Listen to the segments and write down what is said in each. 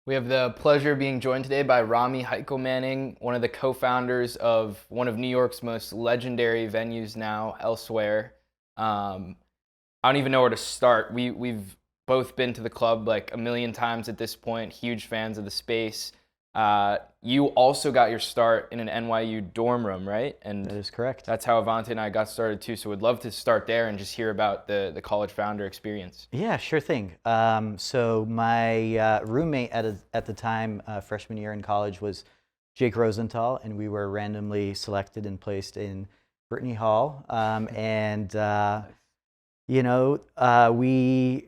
We have the pleasure of being joined today by Rami Haykal-Manning, one of the co-founders of one of New York's most legendary venues now, Elsewhere. I don't even know where to start. We've both been to the club like a million times at this point, huge fans of the space. You also got your start in an NYU dorm room, right? That And is correct. that's how Avante and I got started too. So we'd love to start there and just hear about the college founder experience. Yeah, sure thing. So my roommate at the time, freshman year in college, was Jake Rosenthal, and we were randomly selected and placed in Brittany Hall. You know, we,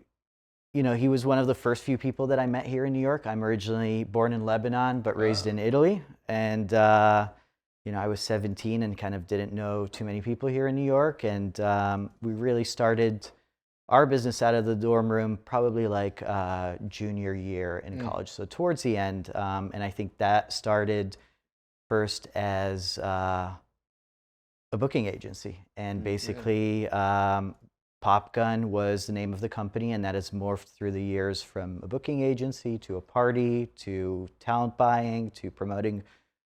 he was one of the first few people that I met here in New York. I'm originally born in Lebanon, but raised in Italy, and I was 17 and kind of didn't know too many people here in New York, and we really started our business out of the dorm room probably like junior year in college, so towards the end. And I think that started first as a booking agency, and basically Pop Gun was the name of the company, and that has morphed through the years from a booking agency to a party to talent buying to promoting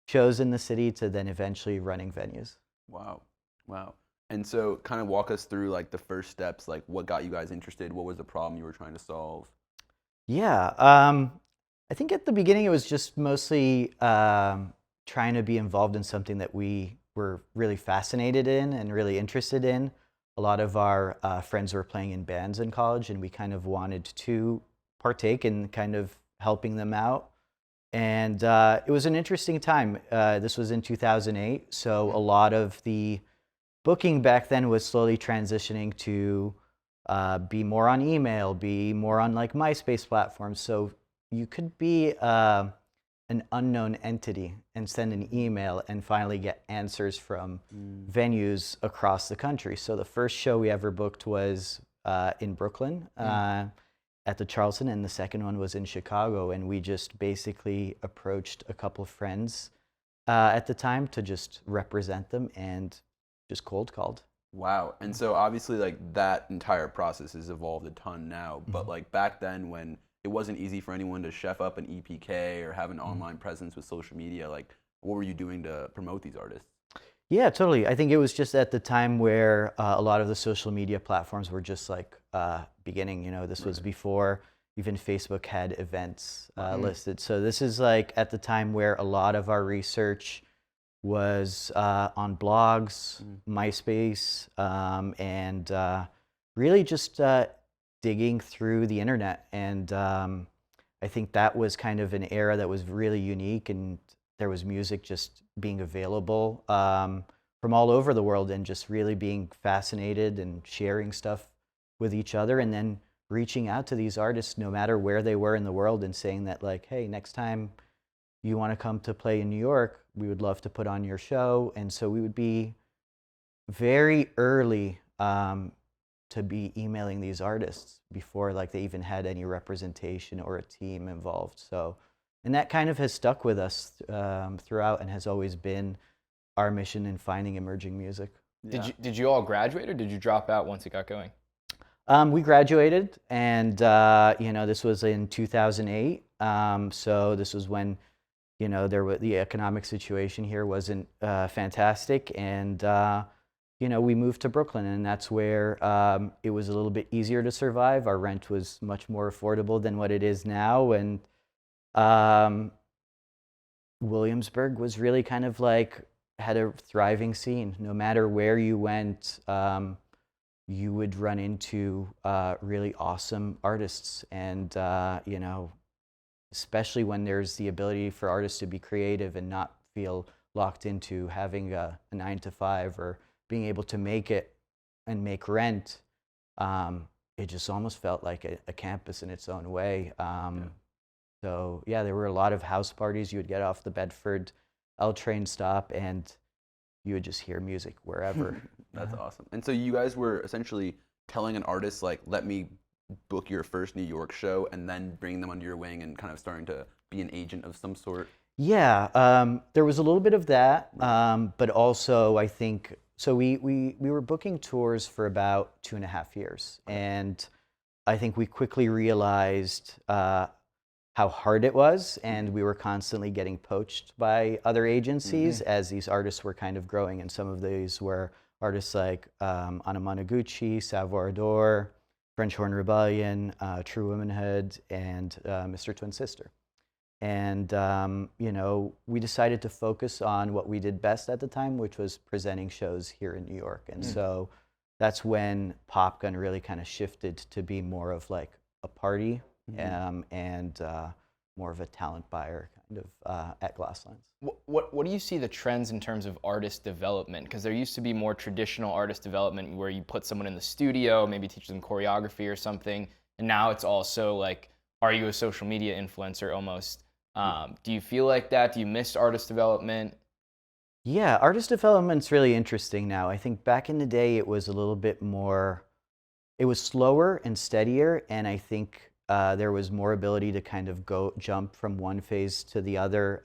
shows in the city to then eventually running venues. Wow. Wow. And so kind of walk us through like the first steps, like what got you guys interested? What was the problem you were trying to solve? Yeah, I think at the beginning it was just mostly trying to be involved in something that we were really fascinated in and really interested in. A lot of our friends were playing in bands in college, and we kind of wanted to partake in kind of helping them out. And it was an interesting time. This was in 2008, so a lot of the booking back then was slowly transitioning to be more on email, be more on like MySpace platforms. So you could be an unknown entity and send an email and finally get answers from venues across the country. So the first show we ever booked was in Brooklyn at the Charleston, and the second one was in Chicago. And we just basically approached a couple of friends at the time to just represent them and just cold called. Wow. And so obviously like that entire process has evolved a ton now, but like back then when it wasn't easy for anyone to chef up an EPK or have an online presence with social media, like what were you doing to promote these artists? Yeah, totally. I think it was just at the time where a lot of the social media platforms were just like beginning. This was before even Facebook had events listed. So this is like at the time where a lot of our research was on blogs, MySpace, and really just digging through the internet. And I think that was kind of an era that was really unique, and there was music just being available from all over the world, and just really being fascinated and sharing stuff with each other, and then reaching out to these artists no matter where they were in the world and saying that like, hey, next time you want to come to play in New York, we would love to put on your show. And so we would be very early to be emailing these artists before like they even had any representation or a team involved. So, and that kind of has stuck with us throughout and has always been our mission in finding emerging music. Yeah. Did you all graduate or did you drop out once it got going? We graduated, and this was in 2008. So this was when the economic situation here wasn't fantastic, and we moved to Brooklyn, and that's where it was a little bit easier to survive. Our rent was much more affordable than what it is now, and Williamsburg was really kind of like had a thriving scene. No matter where you went, you would run into really awesome artists, and especially when there's the ability for artists to be creative and not feel locked into having a 9 to 5 or being able to make it and make rent. It just almost felt like a campus in its own way. So yeah, there were a lot of house parties. You would get off the Bedford L train stop and you would just hear music wherever. That's awesome. And so you guys were essentially telling an artist like, let me book your first New York show, and then bringing them under your wing and kind of starting to be an agent of some sort? Yeah, there was a little bit of that, but also I think, so we were booking tours for about 2.5 years, and I think we quickly realized how hard it was, and we were constantly getting poached by other agencies as these artists were kind of growing. And some of these were artists like Anamanaguchi, Savoir d'Or, French Horn Rebellion, True Womanhood, and Mr. Twin Sister. And we decided to focus on what we did best at the time, which was presenting shows here in New York. And so that's when Pop Gun really kind of shifted to be more of like a party and more of a talent buyer kind of at Glasslands. What do you see the trends in terms of artist development? Because there used to be more traditional artist development where you put someone in the studio, maybe teach them choreography or something, and now it's also like, are you a social media influencer almost? Do you feel like that? Do you miss artist development? Yeah, artist development's really interesting now. I think back in the day it was a little bit more, it was slower and steadier, and I think there was more ability to kind of jump from one phase to the other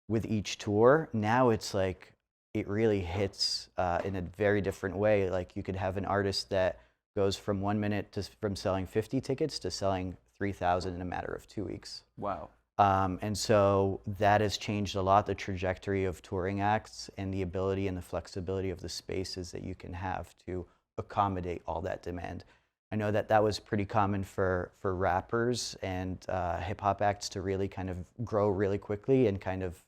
with each tour. Now it's like it really hits in a very different way. Like you could have an artist that goes from 1 minute from selling 50 tickets to selling 3,000 in a matter of 2 weeks. Wow. And so that has changed a lot, the trajectory of touring acts and the ability and the flexibility of the spaces that you can have to accommodate all that demand. I know that that was pretty common for rappers and hip hop acts to really kind of grow really quickly and kind of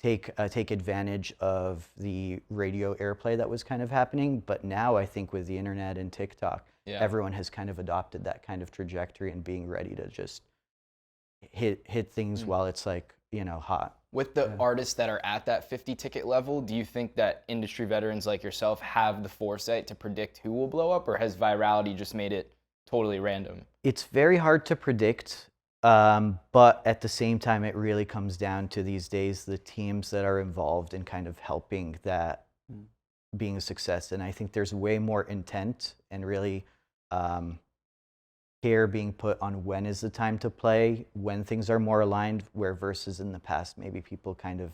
take advantage of the radio airplay that was kind of happening. But now I think with the internet and TikTok, everyone has kind of adopted that kind of trajectory and being ready to just hit things while it's like, hot. With the artists that are at that 50 ticket level, do you think that industry veterans like yourself have the foresight to predict who will blow up, or has virality just made it totally random? It's very hard to predict, but at the same time, it really comes down to these days the teams that are involved in kind of helping that being a success. And I think there's way more intent and really care being put on when is the time to play, when things are more aligned, where versus in the past, maybe people kind of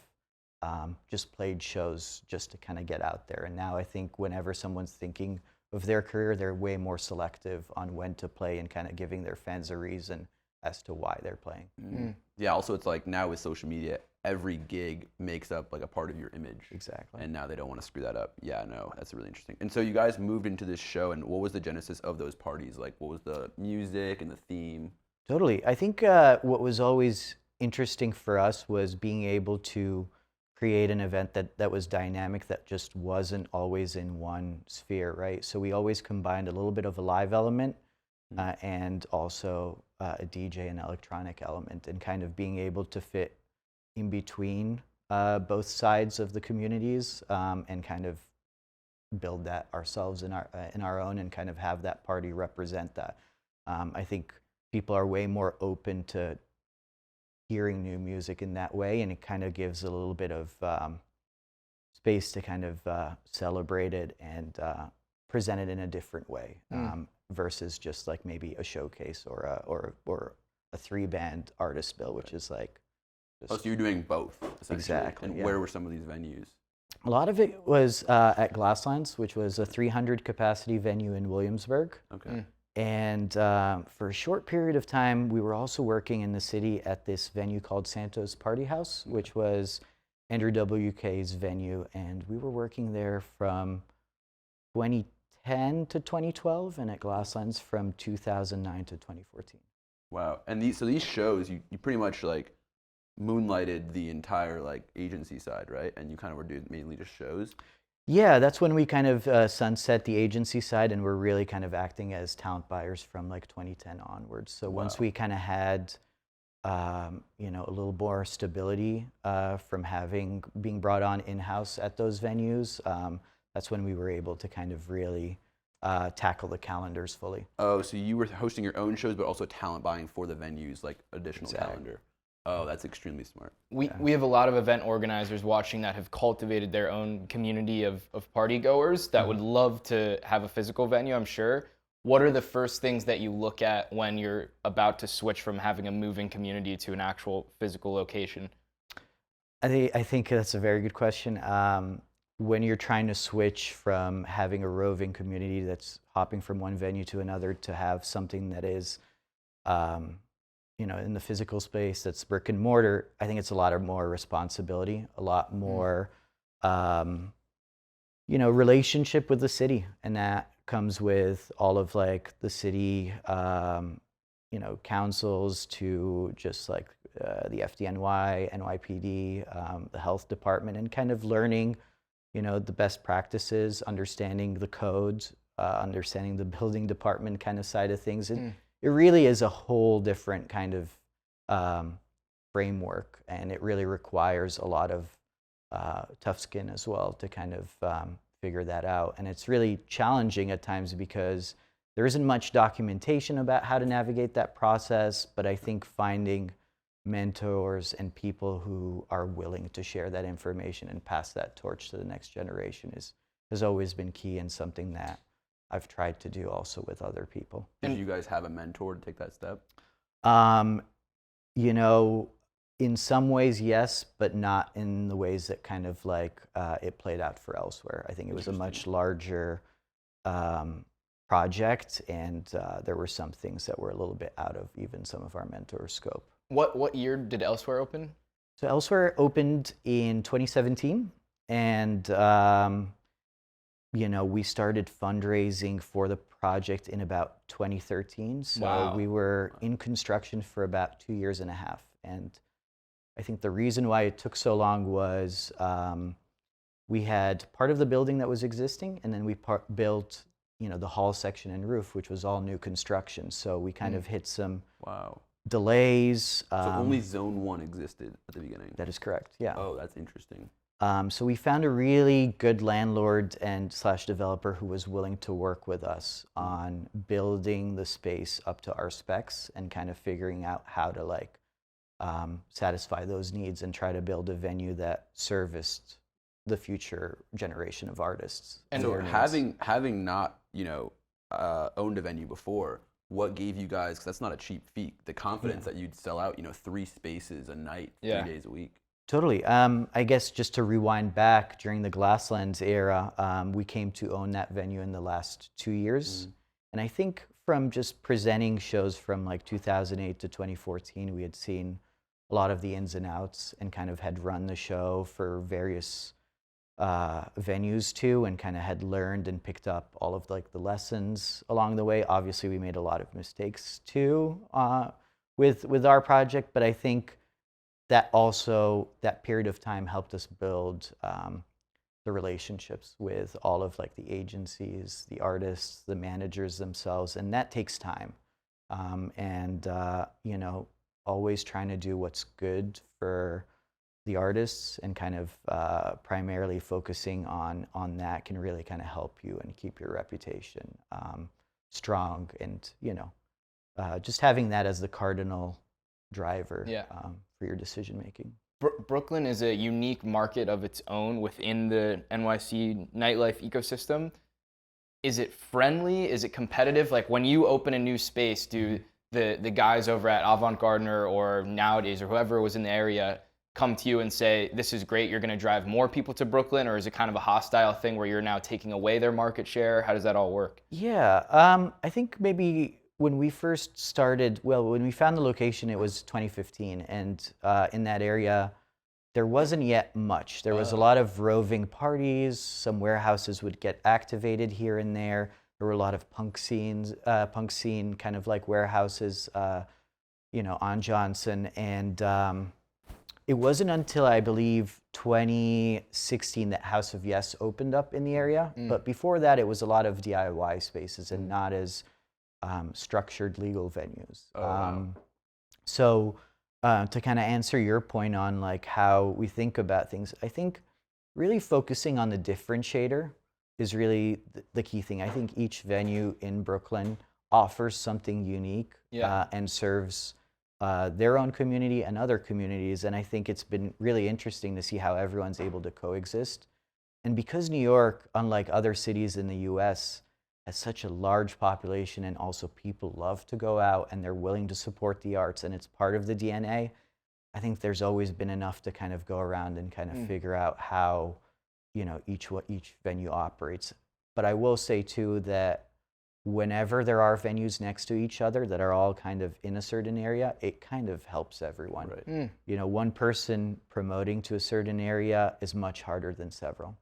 just played shows just to kind of get out there. And now I think whenever someone's thinking of their career, they're way more selective on when to play and kind of giving their fans a reason as to why they're playing. Yeah, also it's like now with social media, every gig makes up like a part of your image. Exactly. And now they don't want to screw that up. Yeah, no, that's really interesting. And so you guys moved into this show, and what was the genesis of those parties? Like, what was the music and the theme? Totally. I think what was always interesting for us was being able to create an event that was dynamic, that just wasn't always in one sphere, right? So we always combined a little bit of a live element and also a DJ and electronic element, and kind of being able to fit in between both sides of the communities and kind of build that ourselves in our own, and kind of have that party represent that. I think people are way more open to hearing new music in that way, and it kind of gives a little bit of space to kind of celebrate it and present it in a different way versus just like maybe a showcase or a 3-band artist bill, which is like. So you're doing both, essentially. Exactly. And where were some of these venues? A lot of it was at Glasslands, which was a 300 capacity venue in Williamsburg. Okay. And for a short period of time, we were also working in the city at this venue called Santos Party House, which was Andrew WK's venue. And we were working there from 2010 to 2012, and at Glasslands from 2009 to 2014. Wow. And these shows, you pretty much like moonlighted the entire like agency side, right? And you kind of were doing mainly just shows. Yeah, that's when we kind of sunset the agency side, and we're really kind of acting as talent buyers from like 2010 onwards. So once we kind of had, a little more stability from being brought on in-house at those venues, that's when we were able to kind of really tackle the calendars fully. Oh, so you were hosting your own shows, but also talent buying for the venues, like additional calendar. Oh, that's extremely smart. We have a lot of event organizers watching that have cultivated their own community of party goers that would love to have a physical venue, I'm sure. What are the first things that you look at when you're about to switch from having a moving community to an actual physical location? I think that's a very good question. When you're trying to switch from having a roving community that's hopping from one venue to another to have something that is in the physical space that's brick and mortar, I think it's a lot of more responsibility, a lot more, relationship with the city. And that comes with all of like the city, councils to just like the FDNY, NYPD, the health department, and kind of learning, the best practices, understanding the codes, understanding the building department kind of side of things. It really is a whole different kind of framework, and it really requires a lot of tough skin as well to kind of figure that out. And it's really challenging at times because there isn't much documentation about how to navigate that process, but I think finding mentors and people who are willing to share that information and pass that torch to the next generation has always been key, and something that I've tried to do also with other people. Did you guys have a mentor to take that step? In some ways, yes, but not in the ways that kind of like it played out for Elsewhere. I think it was a much larger project, and there were some things that were a little bit out of even some of our mentors' scope. What year did Elsewhere open? So Elsewhere opened in 2017, and we started fundraising for the project in about 2013. So Wow. we were in construction for about 2 years and a half. And I think the reason why it took so long was we had part of the building that was existing, and then we built, the hall section and roof, which was all new construction. So we kind of hit some delays. So only Zone 1 existed at the beginning? That is correct, yeah. Oh, that's interesting. So we found a really good landlord and / developer who was willing to work with us on building the space up to our specs and kind of figuring out how to like satisfy those needs and try to build a venue that serviced the future generation of artists. And so having not, owned a venue before, what gave you guys, because that's not a cheap feat, the confidence that you'd sell out, 3 spaces a night, 3 days a week? Totally. I guess just to rewind back, during the Glasslands era, we came to own that venue in the last 2 years. And I think from just presenting shows from like 2008 to 2014, we had seen a lot of the ins and outs and kind of had run the show for various venues too, and kind of had learned and picked up all of like the lessons along the way. Obviously, we made a lot of mistakes too with our project, but I think that period of time helped us build the relationships with all of like the agencies, the artists, the managers themselves, and that takes time. Always trying to do what's good for the artists and kind of primarily focusing on that can really kind of help you and keep your reputation strong, and just having that as the cardinal driver for your decision making. Brooklyn is a unique market of its own within the NYC nightlife ecosystem. Is it friendly? Is it competitive? Like when you open a new space, do the guys over at Avant Gardner or Nowadays or whoever was in the area come to you and say, this is great, you're going to drive more people to Brooklyn? Or is it kind of a hostile thing where you're now taking away their market share? How does that all work? Yeah, I think maybe when we first started, when we found the location, it was 2015. And in that area, there wasn't yet much. There was a lot of roving parties. Some warehouses would get activated here and there. There were a lot of punk scene kind of like warehouses, on Johnson. And it wasn't until I believe 2016 that House of Yes opened up in the area. But before that, it was a lot of DIY spaces and not as structured legal venues. So to kind of answer your point on like how we think about things, I think really focusing on the differentiator is really the key thing. I think each venue in Brooklyn offers something unique and serves their own community and other communities. And I think it's been really interesting to see how everyone's able to coexist. And because New York, unlike other cities in the US, has such a large population, and also people love to go out and they're willing to support the arts and it's part of the DNA, I think there's always been enough to kind of go around and kind of figure out how each venue operates. But I will say too that whenever there are venues next to each other that are all kind of in a certain area, it kind of helps everyone. Right. You know, one person promoting to a certain area is much harder than several.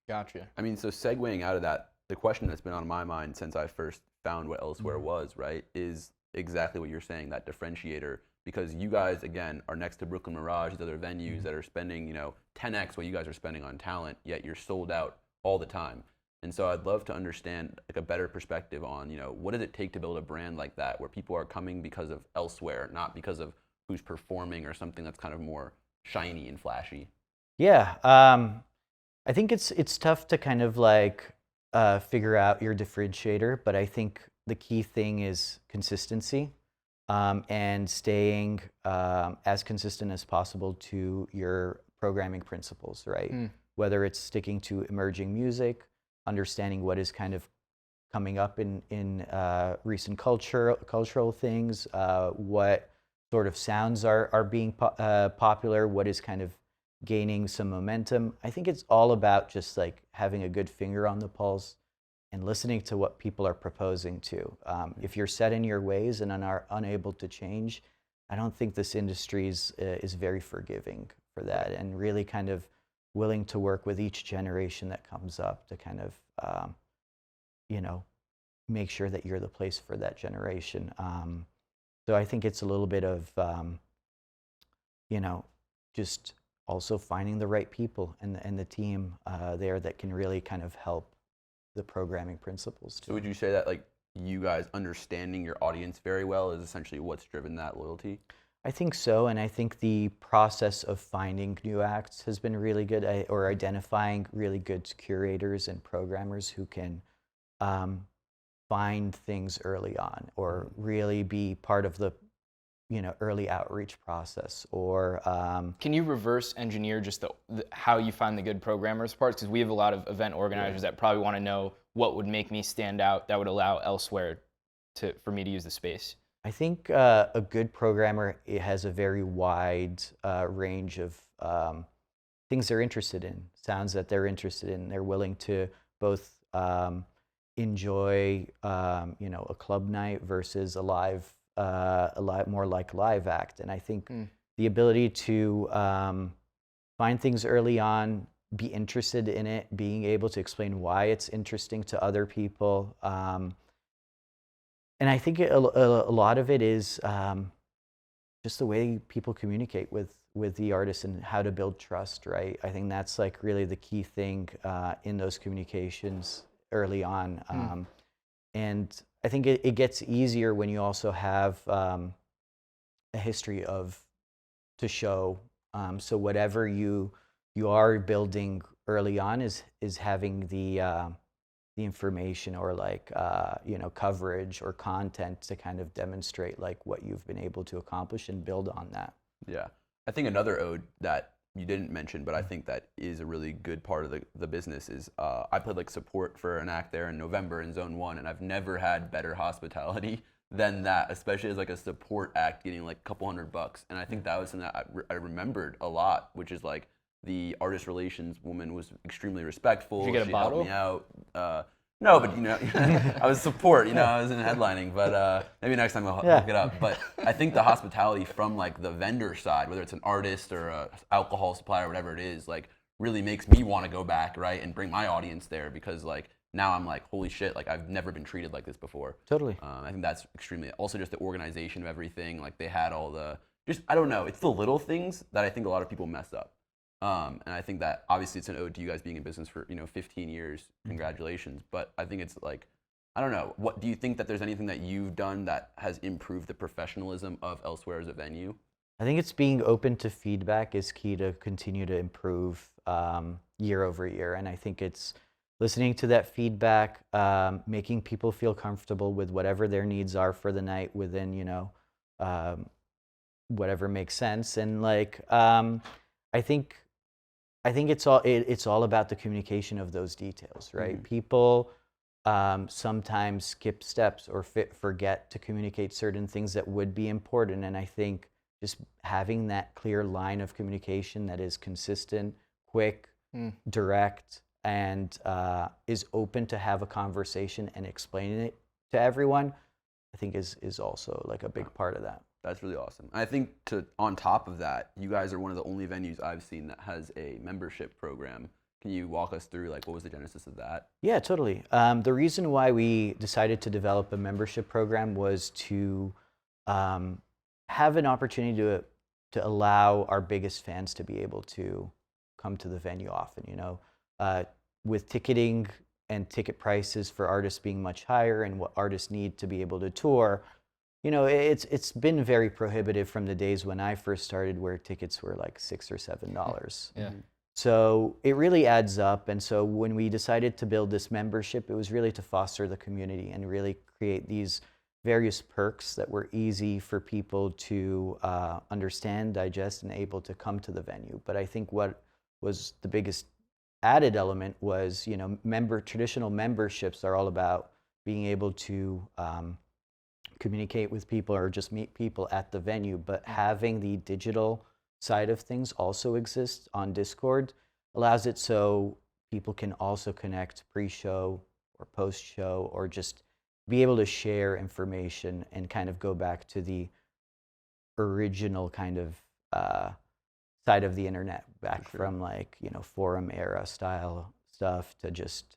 Gotcha. I mean, so segueing out of that, the question that's been on my mind since I first found what Elsewhere was, right, is exactly what you're saying, that differentiator. Because you guys, again, are next to Brooklyn Mirage, these other venues that are spending, 10x what you guys are spending on talent, yet you're sold out all the time. And so I'd love to understand like a better perspective on, what does it take to build a brand like that where people are coming because of Elsewhere, not because of who's performing or something that's kind of more shiny and flashy. Yeah, I think it's tough to kind of like figure out your differentiator, but I think the key thing is consistency, and staying as consistent as possible to your programming principles, right? Whether it's sticking to emerging music, understanding what is kind of coming up in recent cultural things, what sort of sounds are being popular, what is kind of gaining some momentum. I think it's all about just like having a good finger on the pulse and listening to what people are proposing to. If you're set in your ways and are unable to change, I don't think this industry is very forgiving for that, and really kind of willing to work with each generation that comes up to kind of, make sure that you're the place for that generation. So I think it's a little bit of, just also finding the right people and the team there that can really kind of help the programming principles too. So would you say that like you guys understanding your audience very well is essentially what's driven that loyalty? I think so, and I think the process of finding new acts has been really good, or identifying really good curators and programmers who can find things early on, or really be part of the early outreach process, or Can you reverse engineer just how you find the good programmers parts? Because we have a lot of event organizers that probably want to know what would make me stand out that would allow Elsewhere for me to use the space. I think a good programmer has a very wide range of things they're interested in, sounds that they're interested in. They're willing to both enjoy, a club night versus a lot more like live act. And I think the ability to find things early on, be interested in it, being able to explain why it's interesting to other people. And I think a lot of it is just the way people communicate with the artist and how to build trust, right? I think that's like really the key thing in those communications early on. And I think it gets easier when you also have a history to show. So whatever you are building early on is having the information, or like coverage or content to kind of demonstrate like what you've been able to accomplish and build on that. Yeah. I think another ode that you didn't mention, but I think that is a really good part of the business is I played like support for an act there in November in Zone 1, and I've never had better hospitality than that, especially as like a support act getting like a couple $100. And I think that was something that I remembered a lot, which is like the artist relations woman was extremely respectful. Did you get a bottle? Helped me out. No, but I was support, I was in headlining, but maybe next time I'll hook it up. But I think the hospitality from like the vendor side, whether it's an artist or a alcohol supplier, whatever it is, like really makes me want to go back, right, and bring my audience there, because like now I'm like, holy shit, like I've never been treated like this before. Totally. I think that's extremely, also just the organization of everything, like they had all I don't know, it's the little things that I think a lot of people mess up. And I think that obviously it's an ode to you guys being in business for 15 years. Congratulations. But I think it's like, I don't know. What do you think that there's anything that you've done that has improved the professionalism of Elsewhere as a venue? I think it's being open to feedback is key to continue to improve year over year. And I think it's listening to that feedback, making people feel comfortable with whatever their needs are for the night within, whatever makes sense. And like, I think it's all about the communication of those details, right? People sometimes skip steps or forget to communicate certain things that would be important. And I think just having that clear line of communication that is consistent, quick, direct, and is open to have a conversation and explaining it to everyone, I think is also like a big part of that. That's really awesome. I think on top of that, you guys are one of the only venues I've seen that has a membership program. Can you walk us through like what was the genesis of that? Yeah, totally. The reason why we decided to develop a membership program was to have an opportunity to allow our biggest fans to be able to come to the venue often. You know, with ticketing and ticket prices for artists being much higher, and what artists need to be able to tour, you know, it's been very prohibitive from the days when I first started, where tickets were like $6 or $7. Yeah. So it really adds up. And so when we decided to build this membership, it was really to foster the community and really create these various perks that were easy for people to understand, digest, and able to come to the venue. But I think what was the biggest added element was, you know, traditional memberships are all about being able to communicate with people or just meet people at the venue, but having the digital side of things also exists on Discord allows it so people can also connect pre-show or post-show, or just be able to share information and kind of go back to the original kind of side of the internet, back from like, you know, forum era style stuff to just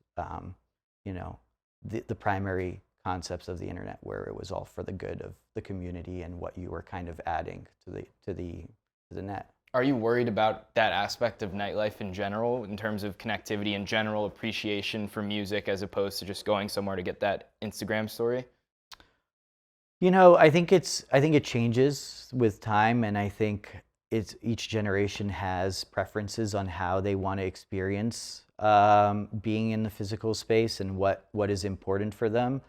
you know, the primary concepts of the internet, where it was all for the good of the community and what you were kind of adding to the net. Are you worried about that aspect of nightlife in general, in terms of connectivity and general appreciation for music, as opposed to just going somewhere to get that Instagram story? You know, I think it changes with time, and I think each generation has preferences on how they want to experience being in the physical space and what is important for them.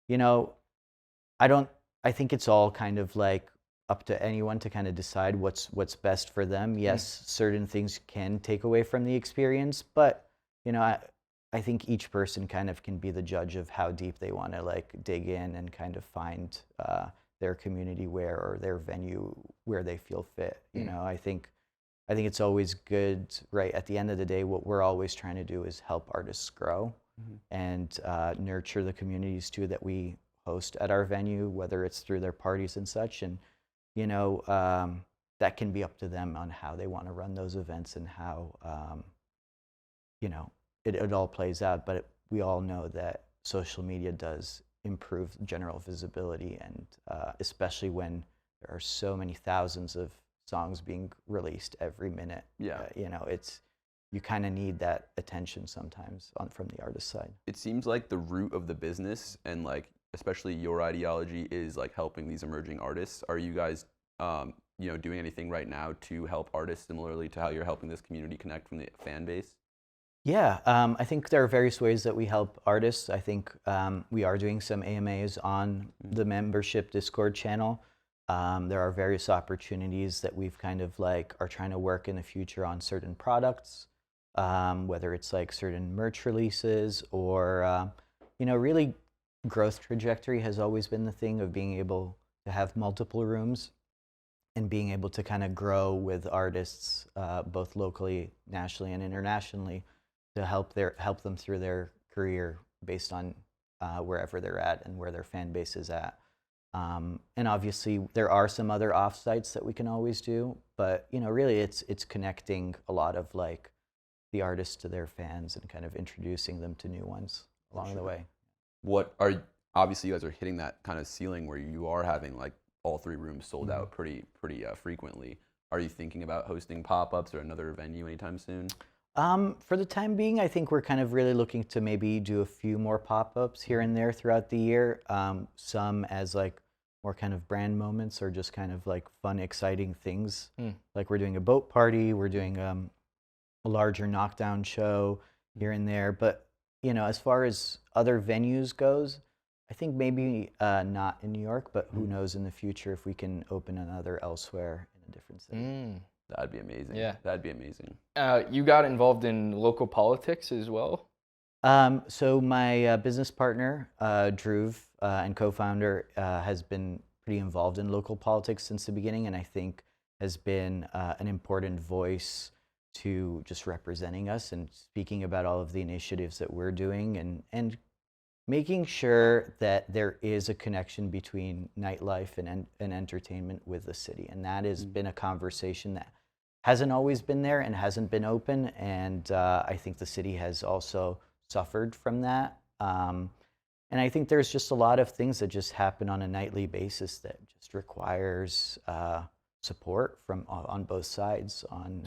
You know, I think it's all kind of like up to anyone to kind of decide what's best for them. Yes, certain things can take away from the experience, but you know, I think each person kind of can be the judge of how deep they want to like dig in and kind of find their community or their venue where they feel fit. You know, I think it's always good, right? At the end of the day, what we're always trying to do is help artists grow and nurture the communities too that we host at our venue, whether it's through their parties and such. And you know, that can be up to them on how they want to run those events and how you know, it all plays out. But we all know that social media does improve general visibility, and especially when there are so many thousands of songs being released every minute. Yeah. You know, you kind of need that attention sometimes from the artist side. It seems like the root of the business, and like especially your ideology, is like helping these emerging artists. Are you guys you know, doing anything right now to help artists similarly to how you're helping this community connect from the fan base? Yeah, I think there are various ways that we help artists. I think we are doing some AMAs on the membership Discord channel. There are various opportunities that we've kind of like are trying to work in the future on certain products, whether it's like certain merch releases or, you know, really growth trajectory has always been the thing of being able to have multiple rooms and being able to kind of grow with artists, both locally, nationally, and internationally, to help them through their career based on wherever they're at and where their fan base is at. And obviously, there are some other offsites that we can always do, but you know, really, it's connecting a lot of like the artists to their fans and kind of introducing them to new ones along the way. Obviously you guys are hitting that kind of ceiling where you are having like all 3 rooms sold out pretty frequently. Are you thinking about hosting pop-ups or another venue anytime soon? For the time being, I think we're kind of really looking to maybe do a few more pop-ups here and there throughout the year. Some as like more kind of brand moments, or just kind of like fun, exciting things. Like we're doing a boat party, we're doing a larger knockdown show here and there. But you know, as far as other venues goes, I think maybe not in New York, but who knows in the future if we can open another elsewhere in a different city. That'd be amazing. Yeah. That'd be amazing. You got involved in local politics as well? So my business partner, Dhruv, and co-founder, has been pretty involved in local politics since the beginning, and I think has been an important voice to just representing us and speaking about all of the initiatives that we're doing, and making sure that there is a connection between nightlife and entertainment with the city. And that has been a conversation that hasn't always been there and hasn't been open. And I think the city has also suffered from that. And I think there's just a lot of things that just happen on a nightly basis that just requires support from on both sides.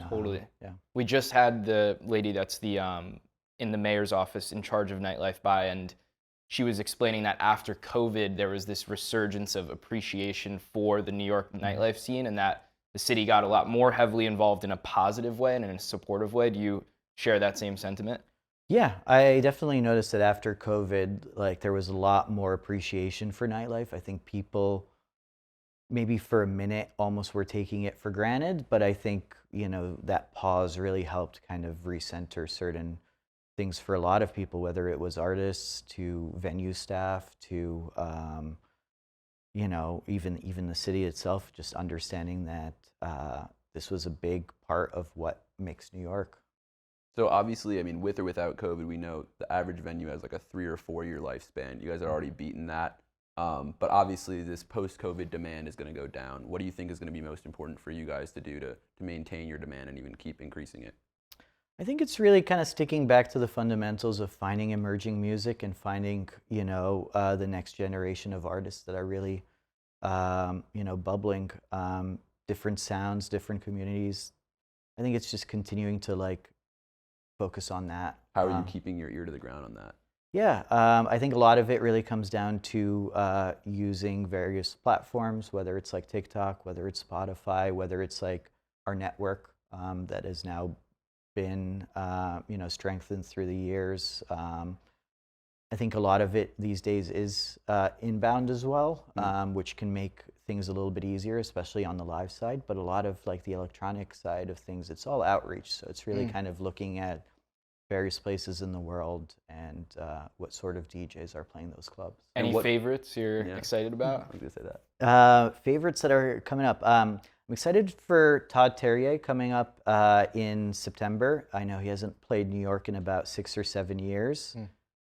Totally. Yeah. We just had the lady that's the in the mayor's office in charge of nightlife by, and she was explaining that after COVID, there was this resurgence of appreciation for the New York nightlife scene, and that the city got a lot more heavily involved in a positive way and in a supportive way. Do you share that same sentiment? Yeah, I definitely noticed that after COVID, like there was a lot more appreciation for nightlife. I think people maybe for a minute almost were taking it for granted, but I think, that pause really helped kind of recenter certain things for a lot of people, whether it was artists to venue staff to, even the city itself, just understanding that this was a big part of what makes New York. So obviously, I mean, with or without COVID, we know the average venue has like a 3 or 4 year lifespan. You guys are already beaten that. But obviously, this post-COVID demand is going to go down. What do you think is going to be most important for you guys to do to maintain your demand and even keep increasing it? I think it's really kind of sticking back to the fundamentals of finding emerging music and finding, the next generation of artists that are really, bubbling, different sounds, different communities. I think it's just continuing to focus on that. How are you keeping your ear to the ground on that? Yeah, I think a lot of it really comes down to using various platforms, whether it's like TikTok, whether it's Spotify, whether it's like our network that has now been, strengthened through the years. I think a lot of it these days is inbound as well, which can make things a little bit easier, especially on the live side. But a lot of the electronic side of things, it's all outreach. So it's really kind of looking at various places in the world and what sort of DJs are playing those clubs. Any favorites you're excited about? I was going to say that. Favorites that are coming up. I'm excited for Todd Terje coming up in September. I know he hasn't played New York in about 6 or 7 years.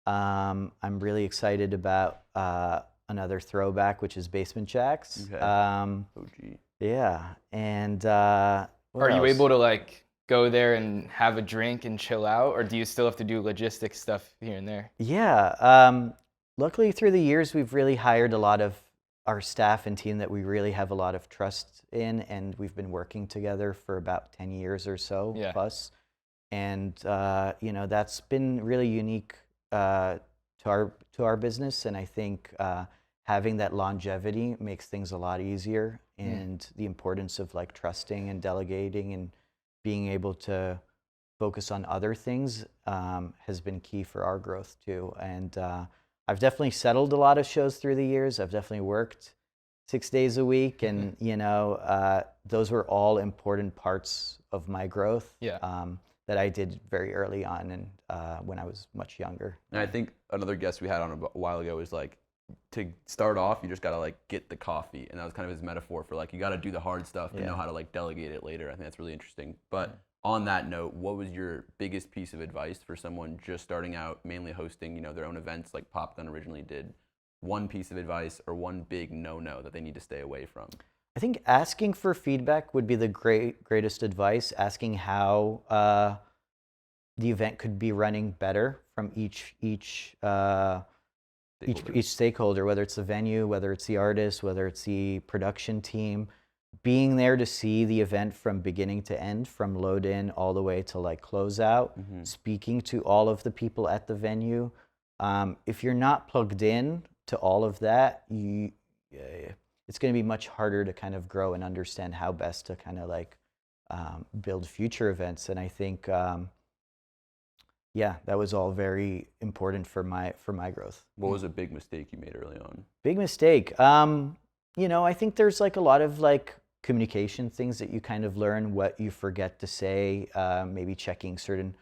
I'm really excited about another throwback, which is Basement Jaxx. Okay. OG. Yeah. And Are you able to go there and have a drink and chill out, or do you still have to do logistics stuff here and there? Yeah. Luckily, through the years, we've really hired a lot of our staff and team that we really have a lot of trust in, and we've been working together for about 10 years or so plus. And that's been really unique to our business, and I think having that longevity makes things a lot easier. And the importance of trusting and delegating and being able to focus on other things has been key for our growth too. And I've definitely settled a lot of shows through the years. I've definitely worked 6 days a week, and those were all important parts of my growth that I did very early on and when I was much younger. And I think another guest we had on a while ago was to start off, you just got to get the coffee. And that was kind of his metaphor for you got to do the hard stuff and know how to delegate it later. I think that's really interesting. But on that note, what was your biggest piece of advice for someone just starting out, mainly hosting, their own events like Popgun originally did? One piece of advice or one big no-no that they need to stay away from? I think asking for feedback would be the greatest advice. Asking how the event could be running better from each stakeholder, whether it's the venue, whether it's the artist, whether it's the production team. Being there to see the event from beginning to end, from load in all the way to close out, speaking to all of the people at the venue. If you're not plugged in to all of that, it's going to be much harder to kind of grow and understand how best to kind of build future events. And I think, that was all very important for my growth. What was a big mistake you made early on? Big mistake. I think there's a lot of communication things that you kind of learn, what you forget to say, maybe checking certain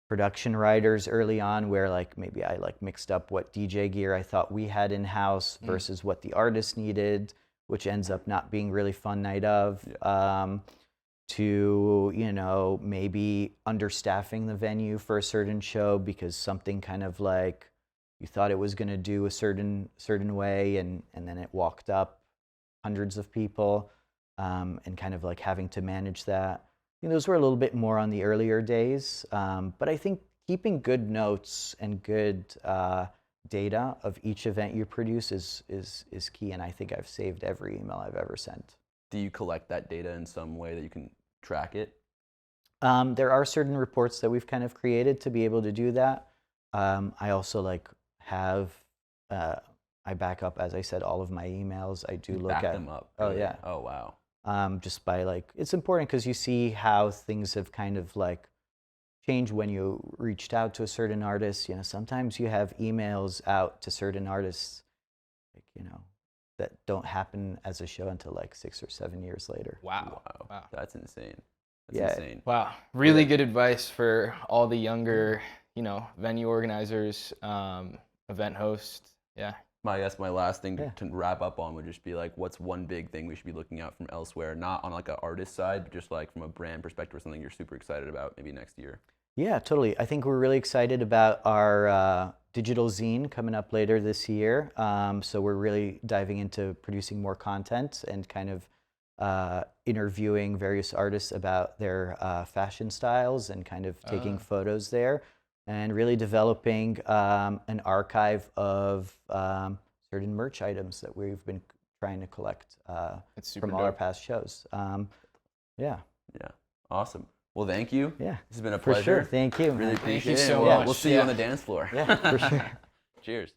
production riders early on where maybe I mixed up what DJ gear I thought we had in-house versus what the artist needed, which ends up not being really fun night of. To maybe understaffing the venue for a certain show because something kind of you thought it was going to do a certain way, and then it walked up hundreds of people, and kind of like having to manage that. Those were a little bit more on the earlier days, but I think keeping good notes and good data of each event you produce is key, and I think I've saved every email I've ever sent. Do you collect that data in some way that you can track it? There are certain reports that we've kind of created to be able to do that. I also I back up, as I said, all of my emails. I do look Back at them up. Oh really? yeah. Oh wow. Just by it's important because you see how things have kind of changed when you reached out to a certain artist. Sometimes you have emails out to certain artists, that don't happen as a show until 6 or 7 years later. Wow. That's insane. That's insane. Wow. Really good advice for all the younger, venue organizers, event hosts. Yeah. I guess my last thing to wrap up on would just be what's one big thing we should be looking out from elsewhere, not on an artist side, but just from a brand perspective or something you're super excited about maybe next year. Yeah, totally. I think we're really excited about our digital zine coming up later this year. So we're really diving into producing more content and kind of interviewing various artists about their fashion styles and kind of taking photos there, and really developing an archive of certain merch items that we've been trying to collect from all our past shows. Yeah. Awesome. Well, thank you. Yeah. This has been a For pleasure. sure. Thank you. Really appreciate you it. so We'll much. see you on the dance floor. Yeah, for sure. Cheers.